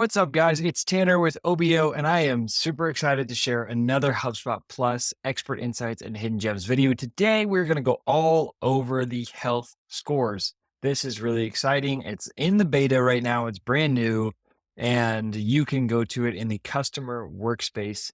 What's up, guys? It's Tanner with OBO, and I am super excited to share another HubSpot Plus expert insights and hidden gems video. Today, we're going to go all over the health scores. This is really exciting. It's in the beta right now. It's brand new, and you can go to it in the customer workspace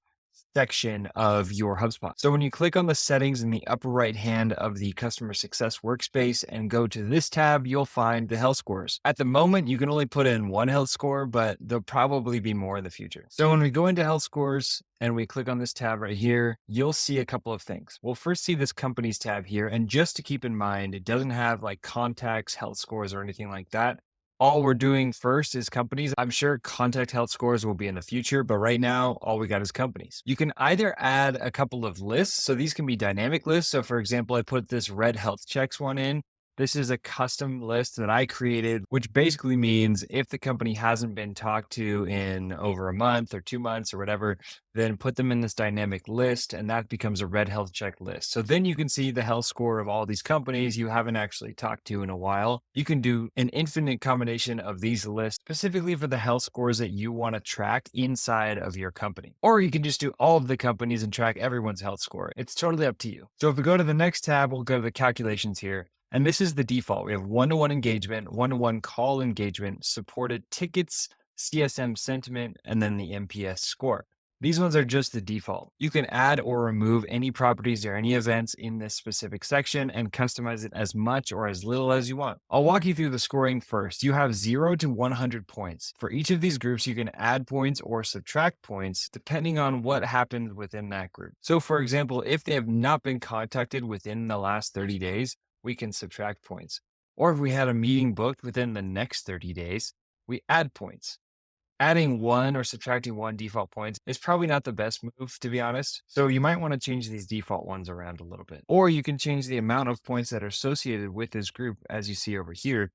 section of your HubSpot. So when you click on the settings in the upper right hand of the customer success workspace and go to this tab, you'll find the health scores. At the moment, you can only put in one health score, but there'll probably be more in the future. So when we go into health scores and we click on this tab right here, you'll see a couple of things. We'll first see this companies tab here. And just to keep in mind, it doesn't have like contacts, health scores, or anything like that. All we're doing first is companies. I'm sure contact health scores will be in the future, but right now, all we got is companies. You can either add a couple of lists. So these can be dynamic lists. So for example, I put this red health checks one in. This is a custom list that I created, which basically means if the company hasn't been talked to in over a month or 2 months or whatever, then put them in this dynamic list and that becomes a red health check list. So then you can see the health score of all these companies you haven't actually talked to in a while. You can do an infinite combination of these lists specifically for the health scores that you want to track inside of your company. Or you can just do all of the companies and track everyone's health score. It's totally up to you. So if we go to the next tab, we'll go to the calculations here. And this is the default. We have one-to-one engagement, one-to-one call engagement, supported tickets, CSM sentiment, and then the NPS score. These ones are just the default. You can add or remove any properties or any events in this specific section and customize it as much or as little as you want. I'll walk you through the scoring first. You have 0 to 100 points. For each of these groups, you can add points or subtract points depending on what happened within that group. So for example, if they have not been contacted within the last 30 days, we can subtract points. Or if we had a meeting booked within the next 30 days, we add points. Adding one or subtracting one default points is probably not the best move, to be honest. So you might want to change these default ones around a little bit. Or you can change the amount of points that are associated with this group, as you see over here.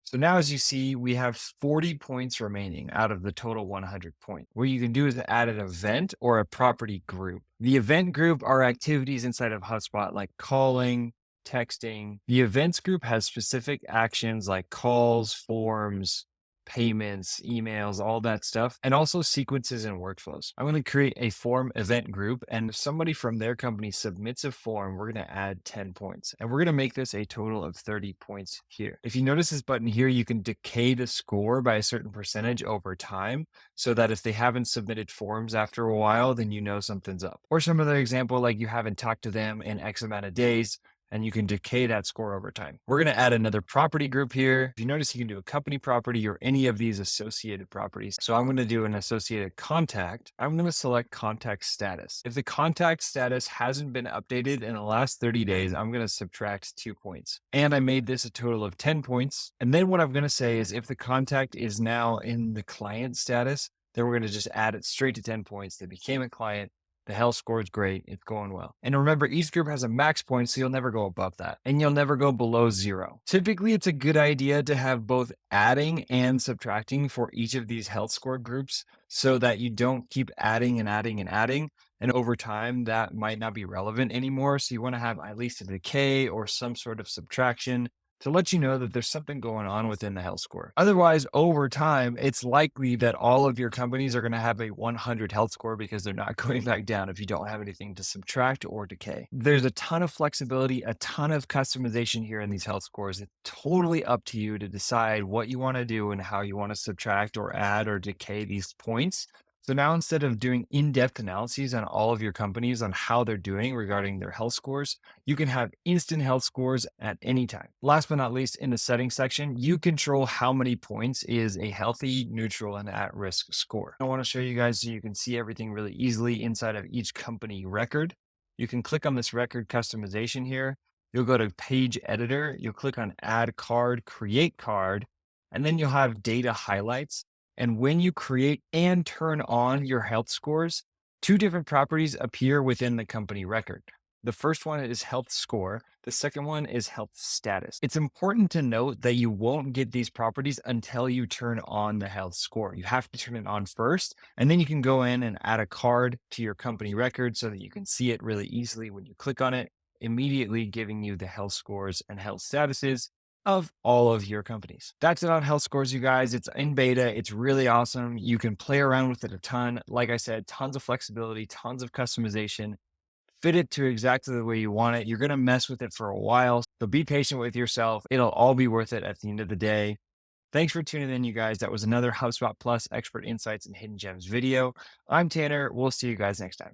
So now, as you see, we have 40 points remaining out of the total 100 point. What you can do is add an event or a property group. The event group are activities inside of HubSpot like calling, texting. The events group has specific actions like calls, forms, payments, emails, all that stuff, and also sequences and workflows. I'm going to create a form event group, and if somebody from their company submits a form, we're going to add 10 points, and we're going to make this a total of 30 points here. If you notice this button here, you can decay the score by a certain percentage over time, so that if they haven't submitted forms after a while, then you know something's up. Or some other example, like you haven't talked to them in X amount of days, and you can decay that score over time. We're going to add another property group here. If you notice, you can do a company property or any of these associated properties. So I'm going to do an associated contact. I'm going to select contact status. If the contact status hasn't been updated in the last 30 days, I'm going to subtract 2 points. And I made this a total of 10 points. And then what I'm going to say is if the contact is now in the client status, then we're going to just add it straight to 10 points. They became a client. The health score is great. It's going well. And remember, each group has a max point, so you'll never go above that. And you'll never go below 0. Typically, it's a good idea to have both adding and subtracting for each of these health score groups so that you don't keep adding and adding and adding. And over time, that might not be relevant anymore. So you want to have at least a decay or some sort of subtraction to let you know that there's something going on within the health score. Otherwise, over time, it's likely that all of your companies are going to have a 100 health score because they're not going back down if you don't have anything to subtract or decay. There's a ton of flexibility, a ton of customization here in these health scores. It's totally up to you to decide what you want to do and how you want to subtract or add or decay these points. So now instead of doing in-depth analyses on all of your companies on how they're doing regarding their health scores, you can have instant health scores at any time. Last but not least, in the settings section, you control how many points is a healthy, neutral, and at-risk score. I want to show you guys so you can see everything really easily inside of each company record. You can click on this record customization here. You'll go to page editor. You'll click on add card, create card, and then you'll have data highlights. And when you create and turn on your health scores, 2 different properties appear within the company record. The first one is health score. The second one is health status. It's important to note that you won't get these properties until you turn on the health score. You have to turn it on first, and then you can go in and add a card to your company record so that you can see it really easily when you click on it, immediately giving you the health scores and health statuses of all of your companies. That's it on health scores, you guys. It's in beta. It's really awesome. You can play around with it a ton. Like I said, tons of flexibility, tons of customization. Fit it to exactly the way you want it. You're going to mess with it for a while. So be patient with yourself. It'll all be worth it at the end of the day. Thanks for tuning in, you guys. That was another HubSpot Plus Expert Insights and Hidden Gems video. I'm Tanner. We'll see you guys next time.